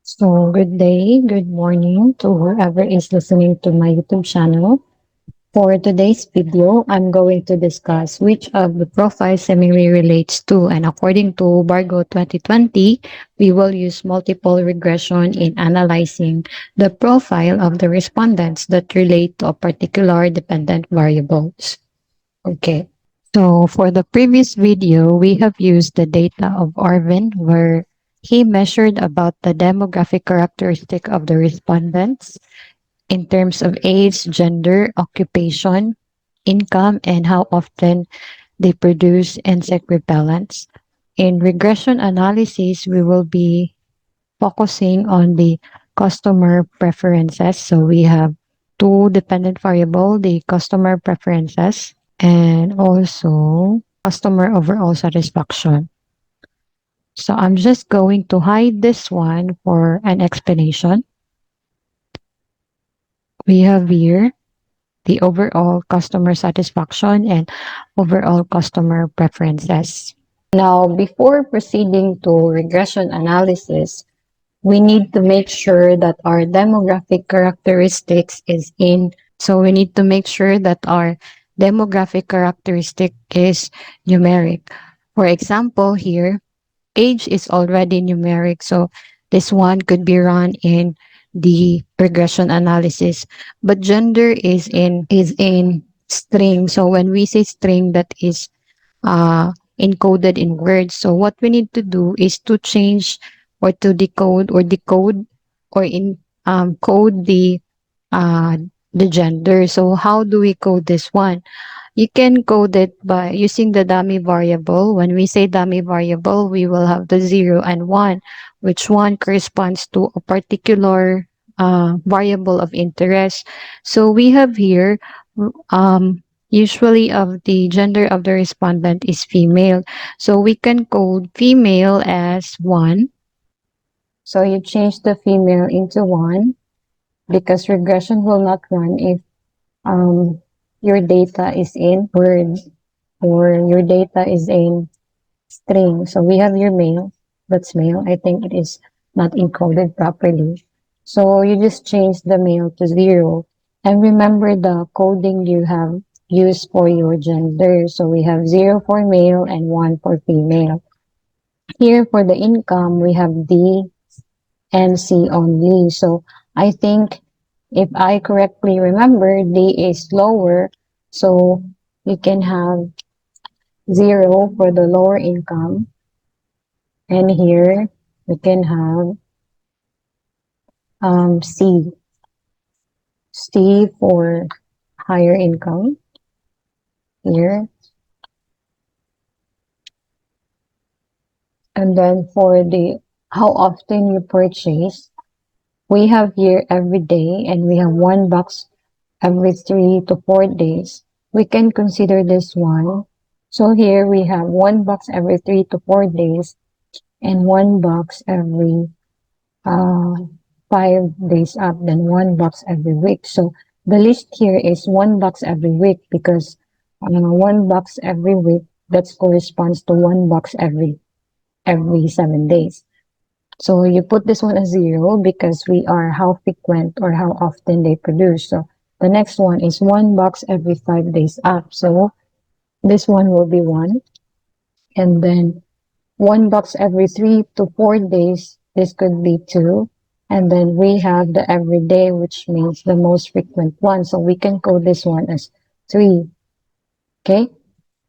So, good day, good morning to whoever is listening to my YouTube channel. For today's video, I'm going to discuss which of the profiles Semiri relates to, and according to Bargo 2020, we will use multiple regression in analyzing the profile of the respondents that relate to a particular dependent variables. Okay. So for the previous video, we have used the data of Arvin where he measured about the demographic characteristic of the respondents in terms of age, gender, occupation, income, and how often they produce insect repellents. In regression analysis, we will be focusing on the customer preferences. So we have two dependent variable, the customer preferences and also customer overall satisfaction. So I'm just going to hide this one for an explanation. We have here the overall customer satisfaction and overall customer preferences. Now, before proceeding to regression analysis, we need to make sure that our demographic characteristics is in. So we need to make sure that our demographic characteristic is numeric. For example, here, age is already numeric. So this one could be run in the regression analysis. But gender is in string. So when we say string, that is encoded in words. So what we need to do is to change or to decode or in code uh, the gender. So how do we code this one? You can code it by using the dummy variable. When we say dummy variable, we will have the 0 and 1, which one corresponds to a particular variable of interest. So we have here usually of the gender of the respondent is female. So we can code female as 1. So you change the female into 1 because regression will not run if um, your data is in word or your data is in string. So we have your male, that's male. I think it is not encoded properly. So you just change the male to 0. And remember the coding you have used for your gender. So we have 0 for male and 1 for female. Here for the income, we have D and C only. So I think if I correctly remember, D is lower. So you can have 0 for the lower income. And here we can have C. C for higher income here. And then for the how often you purchase, we have here every day and we have 1 box every 3 to 4 days. We can consider this one. So here we have 1 box every 3 to 4 days and 1 box every uh, 5 days up, then 1 box every week. So the list here is 1 box every week because 1 box every week that corresponds to 1 box every 7 days. So you put this one as 0 because we are how frequent or how often they produce. So the next one is 1 box every 5 days up. So this one will be 1. And then 1 box every 3 to 4 days. This could be 2. And then we have the everyday, which means the most frequent one. So we can code this one as 3. Okay.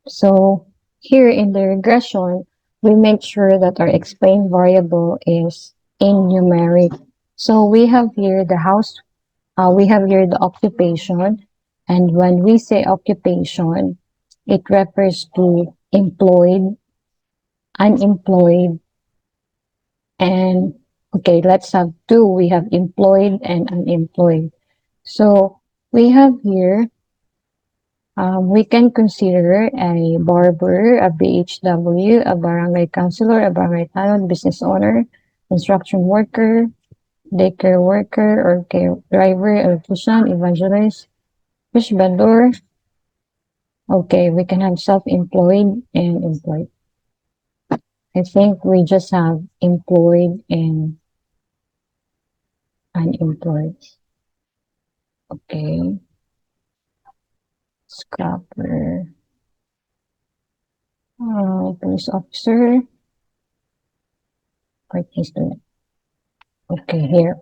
So here in the regression, we make sure that our explained variable is in numeric. So we have here the house, we have here the occupation. And when we say occupation, it refers to employed, unemployed, and okay, let's have two. We have employed and unemployed. So we have here, we can consider a barber, a BHW, a barangay counselor, a barangay tanod, business owner, construction worker, daycare worker, or care driver, electrician, evangelist, fish vendor. Okay, we can have self-employed and employed. I think we just have employed and unemployed. Okay, scrapper, police officer, working student. Okay, here.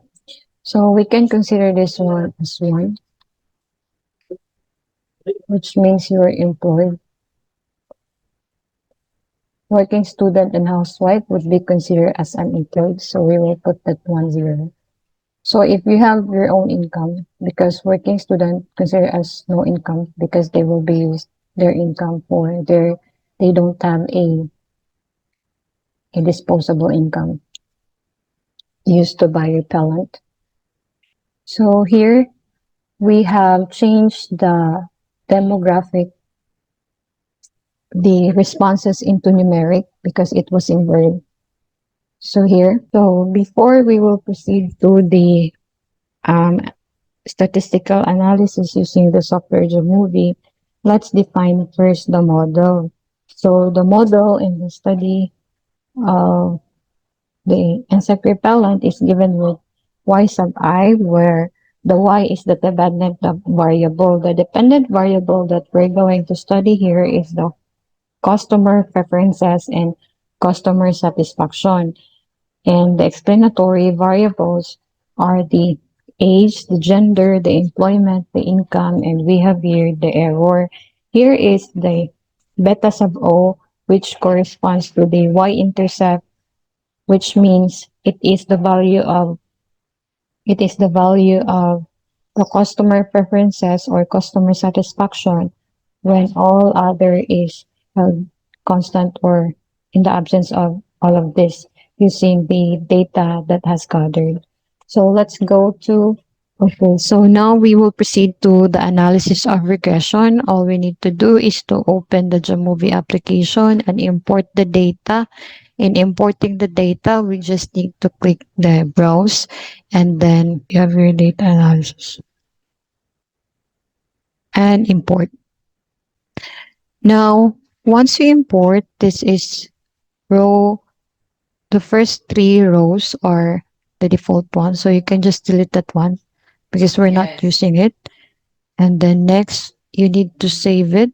So we can consider this one as one, which means you're employed. Working student and housewife would be considered as unemployed, so we will put that 1 0. So if you have your own income, because working student considered as no income because they will be used their income for they don't have a disposable income used to buy repellent. So here we have changed demographic, the responses into numeric because it was inverted. So here, so before we will proceed to the um, statistical analysis using the software Jamovie, let's define first the model. So the model in the study of the insect repellent is given with y sub I, where the y is the dependent variable. The dependent variable that we're going to study here is the customer preferences and customer satisfaction. And the explanatory variables are the age, the gender, the employment, the income, and we have here the error. Here is the beta sub O, which corresponds to the y-intercept, which means it is the value of the customer preferences or customer satisfaction when all other is held constant or in the absence of all of this using the data that has gathered. So let's go to, okay, so now we will proceed to the analysis of regression. All we need to do is to open the Jamovie application and import the data. In importing the data, we just need to click the browse and then you have your data analysis and import. Now, once you import, this is row, the first three rows are the default one. So you can just delete that one because we're not using it. And then next, you need to save it.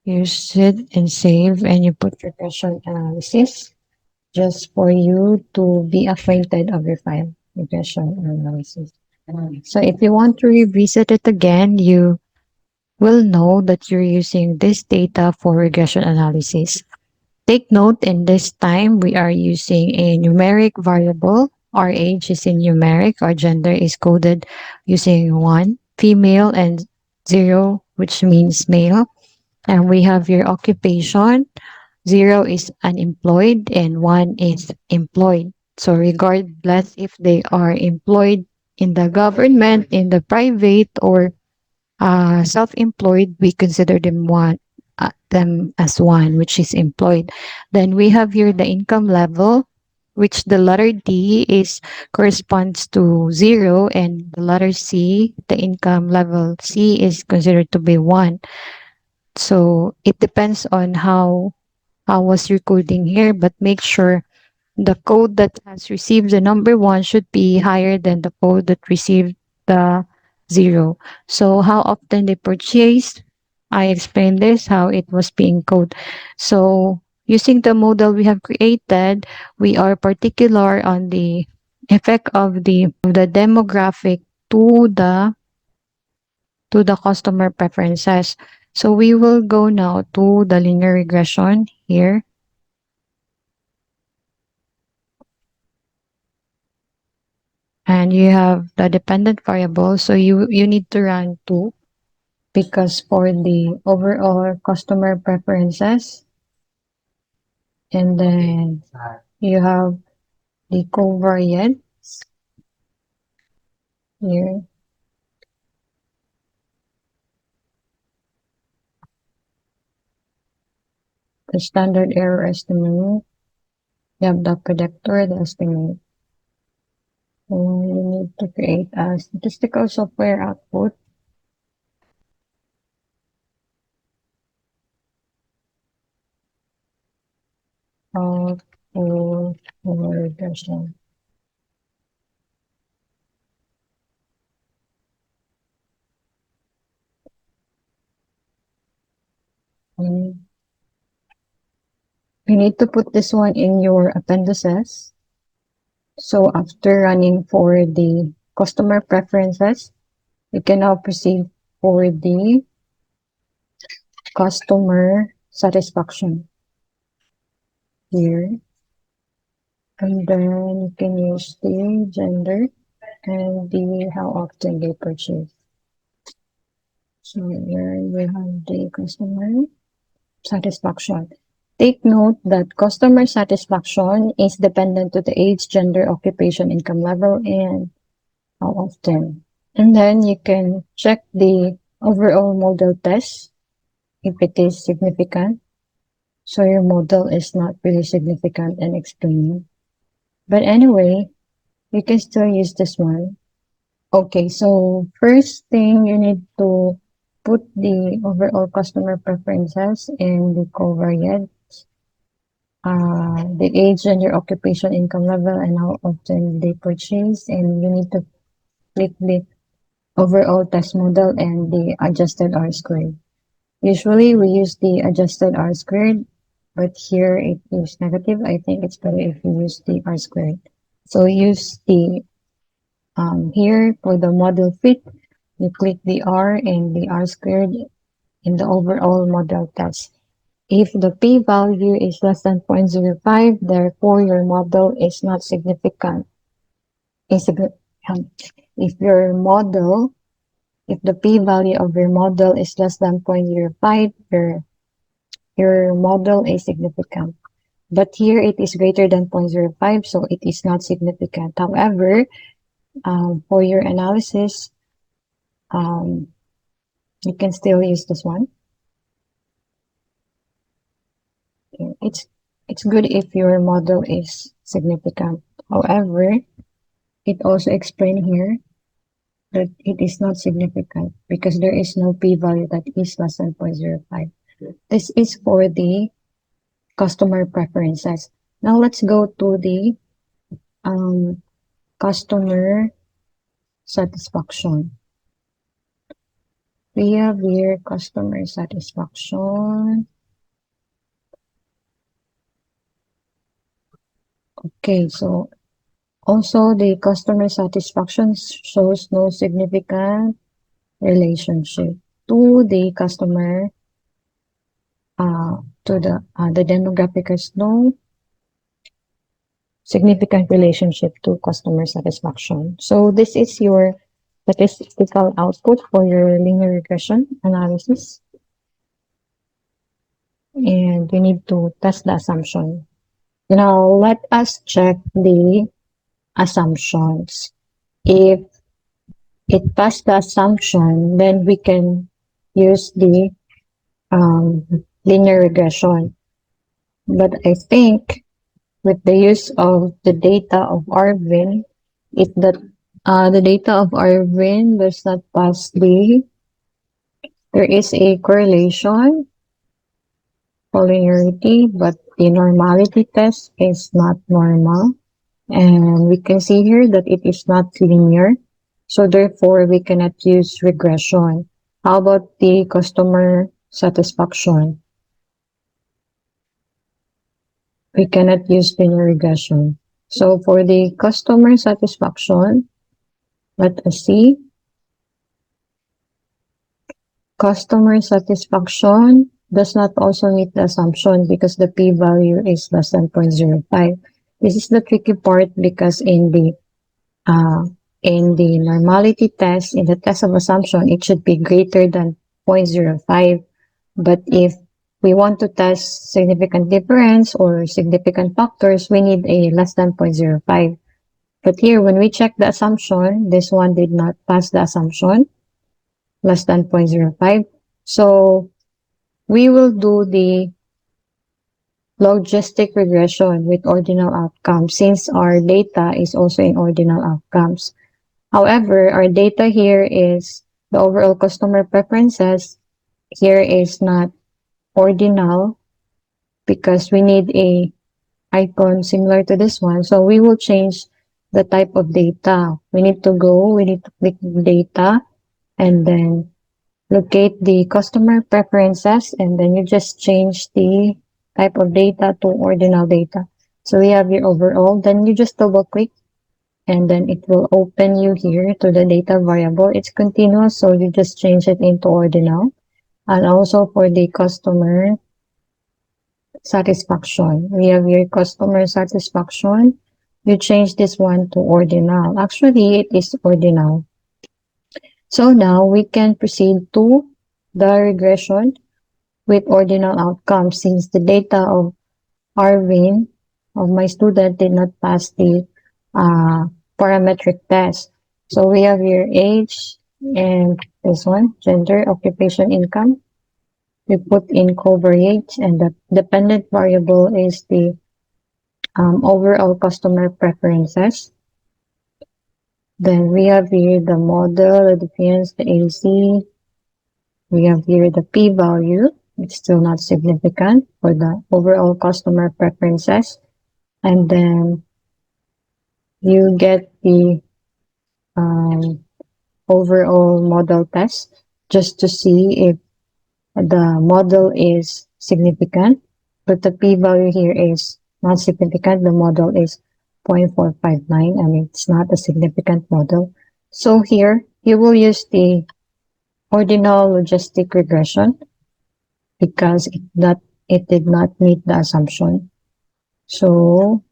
Use it and save, and you put regression analysis just for you to be acquainted of your file, regression analysis. So if you want to revisit it again, you will know that you're using this data for regression analysis. Take note, in this time, we are using a numeric variable. Our age is in numeric. Our gender is coded using 1, female, and 0, which means male. And we have your occupation. 0 is unemployed and 1 is employed. So regardless if they are employed in the government, in the private, or self-employed, we consider them as one, which is employed. Then we have here the income level, which the letter D is corresponds to 0, and the letter C, the income level C, is considered to be 1. So it depends on how was your coding here, but make sure the code that has received the number 1 should be higher than the code that received the 0. So how often they purchased, I explained this, how it was being coded. So using the model we have created, we are particular on the effect of the demographic to the customer preferences. So we will go now to the linear regression here. And you have the dependent variable. So you need to run two because for the overall customer preferences, and then you have the covariance here, the standard error estimate, you have the predictor, the estimate. So you need to create a statistical software output of for regression. You need to put this one in your appendices. So after running for the customer preferences, you can now proceed for the customer satisfaction here. And then you can use the gender and the how often they purchase. So here we have the customer satisfaction. Take note that customer satisfaction is dependent to the age, gender, occupation, income level, and how often. And then you can check the overall model test if it is significant. So your model is not really significant and explaining. But anyway, you can still use this one. Okay, so first thing you need to put the overall customer preferences in the covariate, the age and your occupation income level and how often they purchase, and you need to click the overall test model and the adjusted R squared. Usually we use the adjusted R squared, but here it is negative. I think it's better if you use the R squared. So use the here for the model fit, you click the R and the R squared in the overall model test. If the p-value is less than 0.05, therefore your model is not significant. If your model, if the p-value of your model is less than 0.05, your model is significant. But here it is greater than 0.05, so it is not significant. However, for your analysis, you can still use this one. It's good if your model is significant. However, it also explains here that it is not significant because there is no p-value that is less than 0.05. This is for the customer preferences. Now let's go to the customer satisfaction. We have here customer satisfaction. Okay, so also the customer satisfaction shows no significant relationship to the customer, to the demographic has no significant relationship to customer satisfaction. So this is your statistical output for your linear regression analysis. And you need to test the assumption. Now let us check the assumptions. If it passed the assumption, then we can use the linear regression. But I think with the use of the data of Arvin, if the data of Arvin does not pass there is a correlation, linearity, but the normality test is not normal. And we can see here that it is not linear. So therefore, we cannot use regression. How about the customer satisfaction? We cannot use linear regression. So for the customer satisfaction, let us see. Customer satisfaction does not also meet the assumption because the p-value is less than 0.05. This is the tricky part because in the normality test, in the test of assumption, it should be greater than 0.05. But if we want to test significant difference or significant factors, we need a less than 0.05. But here, when we check the assumption, this one did not pass the assumption, less than 0.05. So we will do the logistic regression with ordinal outcomes since our data is also in ordinal outcomes. However, our data here is the overall customer preferences. Here is not ordinal because we need a icon similar to this one. So we will change the type of data. We need to click data and then locate the customer preferences, and then you just change the type of data to ordinal data. So we have your overall, then you just double click and then it will open you here to the data variable. It's continuous, so you just change it into ordinal. And also for the customer satisfaction, we have your customer satisfaction. You change this one to ordinal. Actually, it is ordinal. So now we can proceed to the regression with ordinal outcomes since the data of Arvin, of my student, did not pass the parametric test. So we have your age and this one, gender, occupation, income. We put in covariate, and the dependent variable is the overall customer preferences. Then we have here the model, the difference, the AC. We have here the p-value. It's still not significant for the overall customer preferences. And then you get the overall model test just to see if the model is significant, but the p-value here is not significant. The model is 0.459 and it's not a significant model. So here you will use the ordinal logistic regression because it did not meet the assumption. So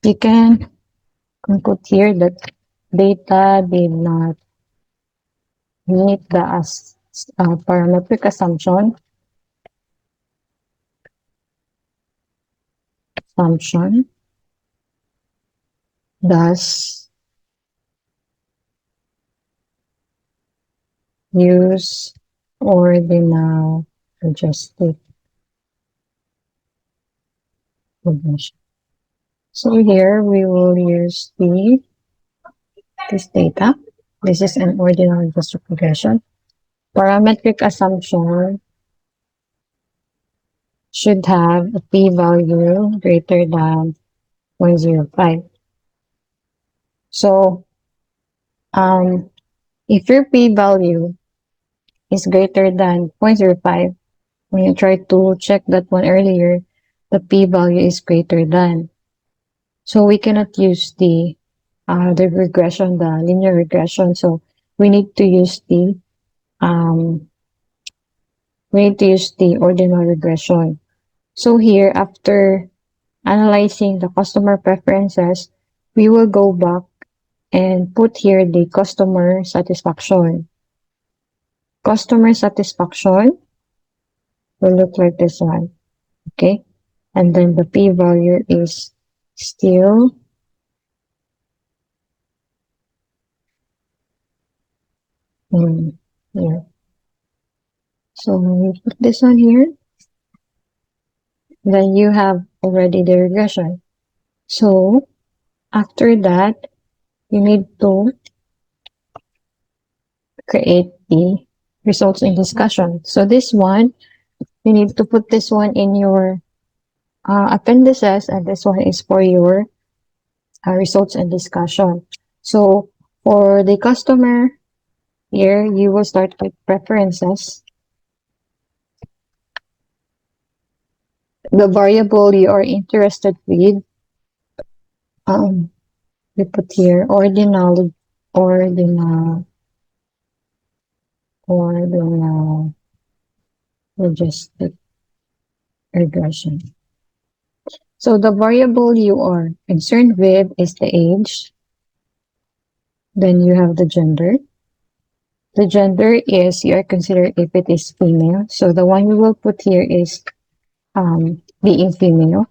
you can conclude here that data did not meet the parametric assumption. Thus, use ordinal logistic regression. So here we will use this data. This is an ordinal logistic regression. Parametric assumption should have a p-value greater than 0.05. So if your p-value is greater than 0.05, when you try to check that one earlier, the p-value is greater than. So we cannot use the regression, the linear regression. So we need to use the ordinal regression. So here, after analyzing the customer preferences, we will go back and put here the customer satisfaction. Customer satisfaction will look like this one, okay? And then the p-value is still here. So when you put this on here, then you have already the regression. So after that, you need to create the results in discussion. So this one, you need to put this one in your appendices, and this one is for your results and discussion. So for the customer here, you will start with preferences. The variable you are interested with, we put here ordinal logistic regression. So the variable you are concerned with is the age. Then you have the gender. The gender is you are considered if it is female. So the one we will put here is being female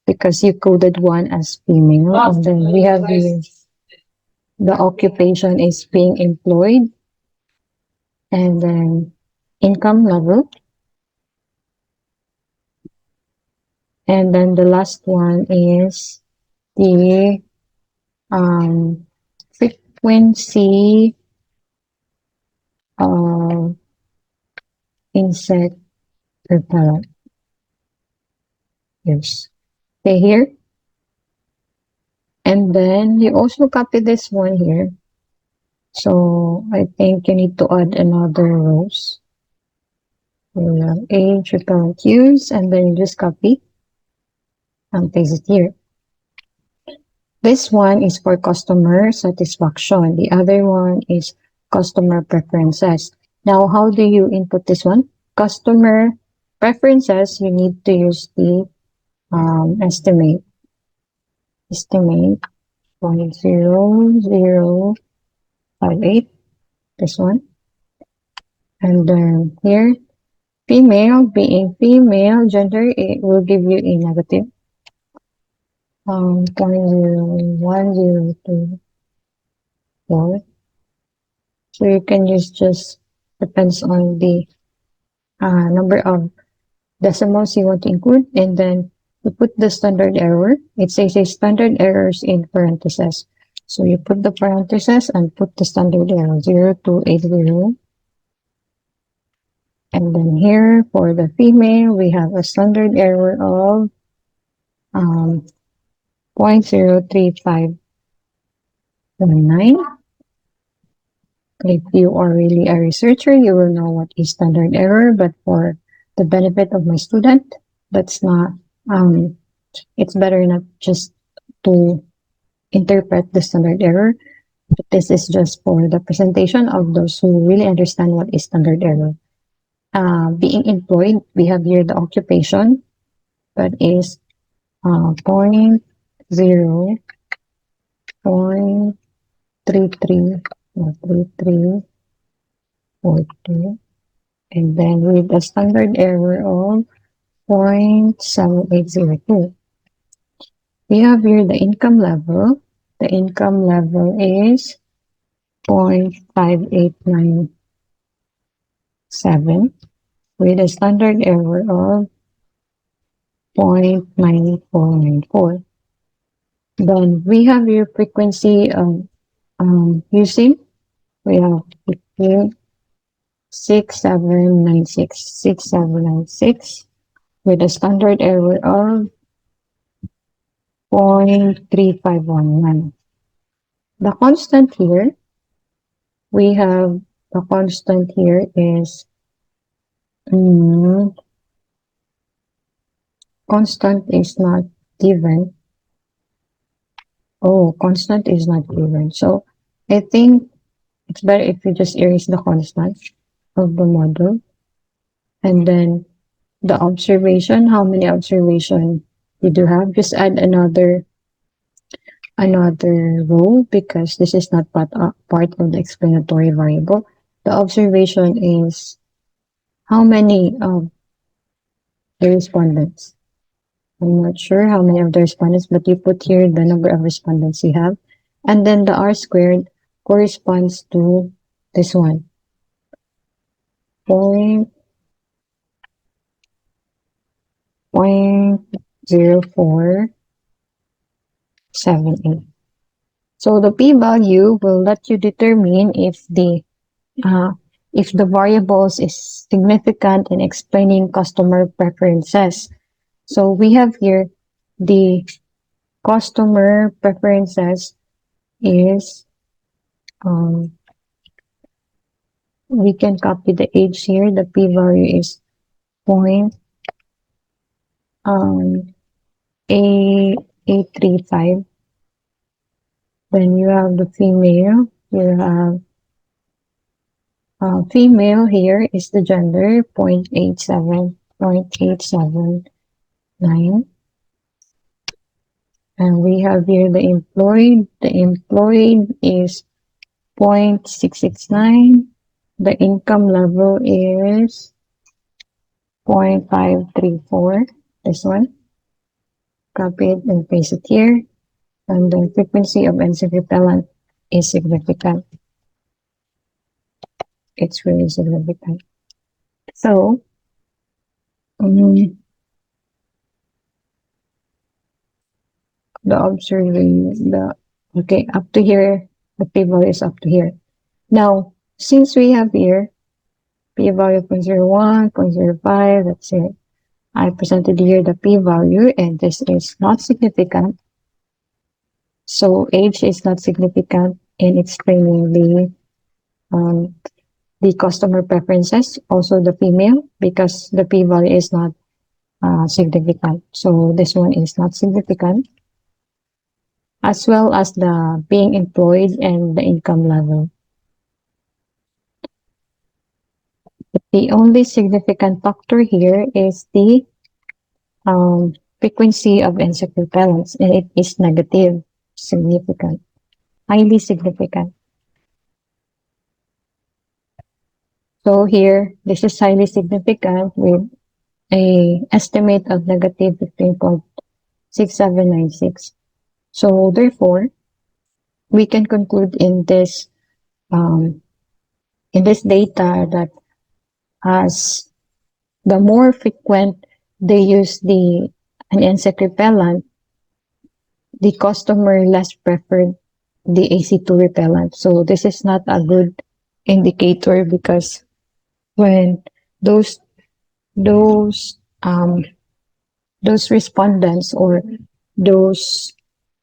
because you coded one as female. And then we have the occupation is being employed. And then income level. And then the last one is the frequency of insect repellent use. Okay, here. And then you also copy this one here. So I think you need to add another rows. We have age, recurrent use, and then you just copy and paste it here. This one is for customer satisfaction. The other one is customer preferences. Now, how do you input this one? Customer preferences, you need to use the estimate 0.0058, this one. And then here, female, being female, gender, it will give you a negative 0.01024. So you can use just depends on the number of decimals you want to include, and then you put the standard error. It says a standard errors in parentheses. So you put the parentheses and put the standard error 0280. And then here for the female, we have a standard error of 0.03519. If you are really a researcher, you will know what is standard error, but for the benefit of my student, that's not, it's better not just to interpret the standard error, but this is just for the presentation of those who really understand what is standard error. Being employed, we have here the occupation, that is 0.3342, and then with a standard error of 0.7802. We have here the income level. The income level is 0.5897 with a standard error of 0.9494. Then we have your frequency of using. We have 6796 with a standard error of 0.3511. The constant here, we have the constant here is constant is not given. Oh, constant is not given. So I think it's better if you just erase the constant of the model. And then the observation, how many observation you do have, just add another row because this is not part of the explanatory variable. The observation is how many of the respondents. I'm not sure how many of the respondents, but you put here the number of respondents you have. And then the R squared corresponds to this one. 0.0478. So the p-value will let you determine if the variables is significant in explaining customer preferences. So we have here the customer preferences is we can copy the age here. The p-value is point 835. Then you have the female. You have female here is the gender 0.879. And we have here the employed. The employed is 0.669. The income level is 0.534. This one. Copy it and paste it here. And the frequency of NC repellent is significant. It's really significant. So, the observing, okay, up to here, the p-value is up to here. Now, since we have here p-value 0.01, 0.05, that's it. I presented here the p-value, and this is not significant. So age is not significant in explaining the um, the customer preferences, also the female, because the p-value is not significant. So this one is not significant, as well as the being employed and the income level. The only significant factor here is the frequency of insect repellents, and it is negative, significant, highly significant. So here, this is highly significant with a estimate of negative 15.6796. So therefore, we can conclude in this data that as the more frequent they use an insect repellent, the customer less preferred the AC2 repellent. So this is not a good indicator, because when those those um those respondents, or those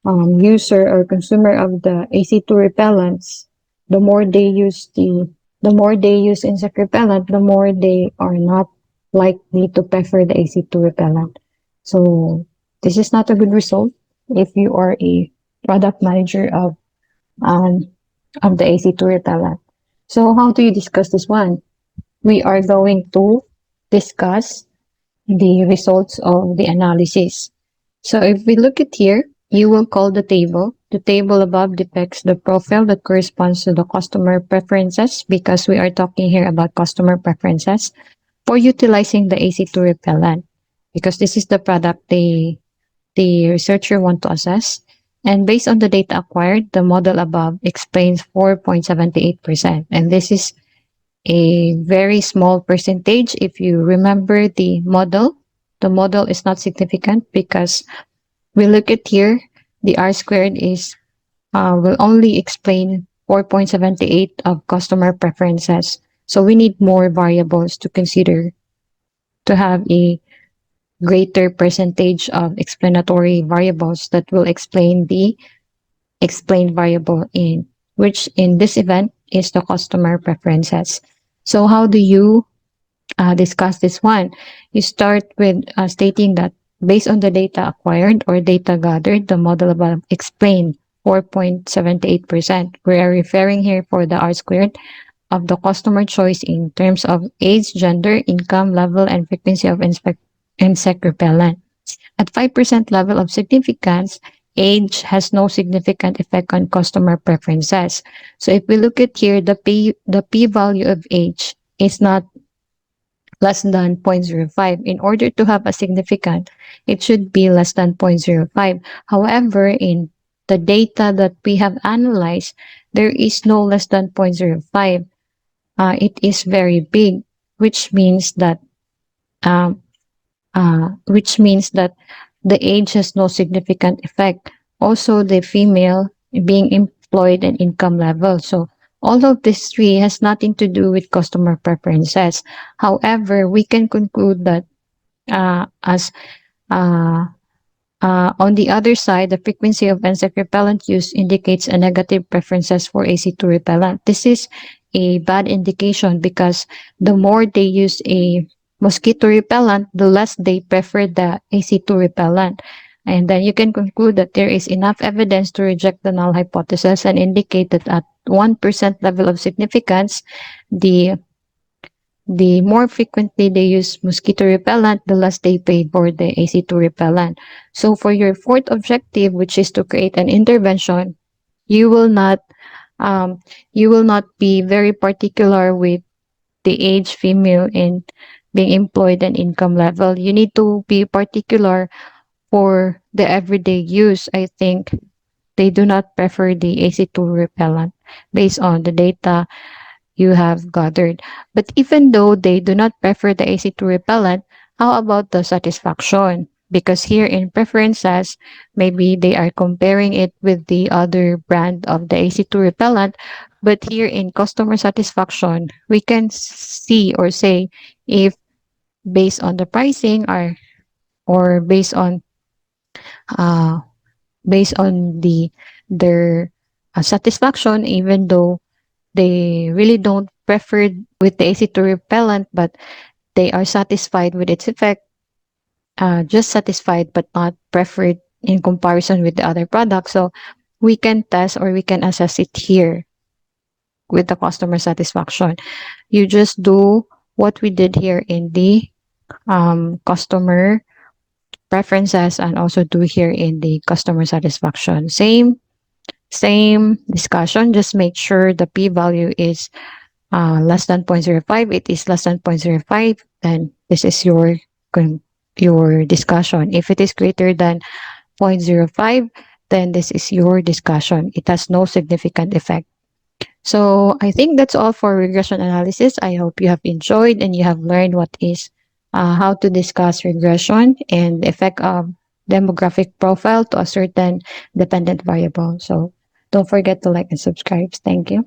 user or consumer of the AC2 repellents, the more they use the more they use insect repellent, the more they are not likely to prefer the AC2 repellent. So this is not a good result if you are a product manager um, of the AC2 repellent. So how do you discuss this one? We are going to discuss the results of the analysis. So if we look at here, you will call the table. The table above depicts the profile that corresponds to the customer preferences, because we are talking here about customer preferences for utilizing the AC2 repellent, because this is the product the researcher want to assess. And based on the data acquired, the model above explains 4.78%. And this is a very small percentage. If you remember the model is not significant, because we look at here, the R squared is will only explain 4.78 of customer preferences. So we need more variables to consider to have a greater percentage of explanatory variables that will explain the explained variable, in which in this event is the customer preferences. So how do you discuss this one? You start with stating that based on the data acquired or data gathered, the model above explained 4.78%. We are referring here for the R squared of the customer choice in terms of age, gender, income level, and frequency of insect repellent. At 5% level of significance, age has no significant effect on customer preferences. So if we look at here, the p value of age is not less than 0.05. In order to have a significant, it should be less than 0.05. However, in the data that we have analyzed, there is no less than 0.05. It is very big, which means that um, the age has no significant effect. Also, the female being employed and income level. So all of these three has nothing to do with customer preferences. However, we can conclude that as uh, on the other side, the frequency of insect repellent use indicates a negative preferences for AC2 repellent. This is a bad indication, because the more they use a mosquito repellent, the less they prefer the AC2 repellent. And then you can conclude that there is enough evidence to reject the null hypothesis and indicate that at 1% level of significance, the the more frequently they use mosquito repellent, the less they pay for the AC2 repellent. So for your fourth objective, which is to create an intervention, you will not um, you will not be very particular with the age, female, and being employed and income level. You need to be particular for the everyday use. I think they do not prefer the AC2 repellent based on the data you have gathered. But even though they do not prefer the AC2 repellent, how about the satisfaction? Because here in preferences, maybe they are comparing it with the other brand of the AC2 repellent. But here in customer satisfaction, we can see or say if based on the pricing, or uh, based on their satisfaction, even though they really don't prefer with the AC2 repellent, but they are satisfied with its effect, just satisfied but not preferred in comparison with the other products. So we can test or we can assess it here with the customer satisfaction. You just do what we did here in the customer preferences and also do here in the customer satisfaction. Same discussion. Just make sure the p-value is less than 0.05. It is less than 0.05, then this is your discussion. If it is greater than 0.05, then this is your discussion. It has no significant effect. So I think that's all for regression analysis. I hope you have enjoyed and you have learned what is how to discuss regression and the effect of demographic profile to a certain dependent variable. So don't forget to like and subscribe. Thank you.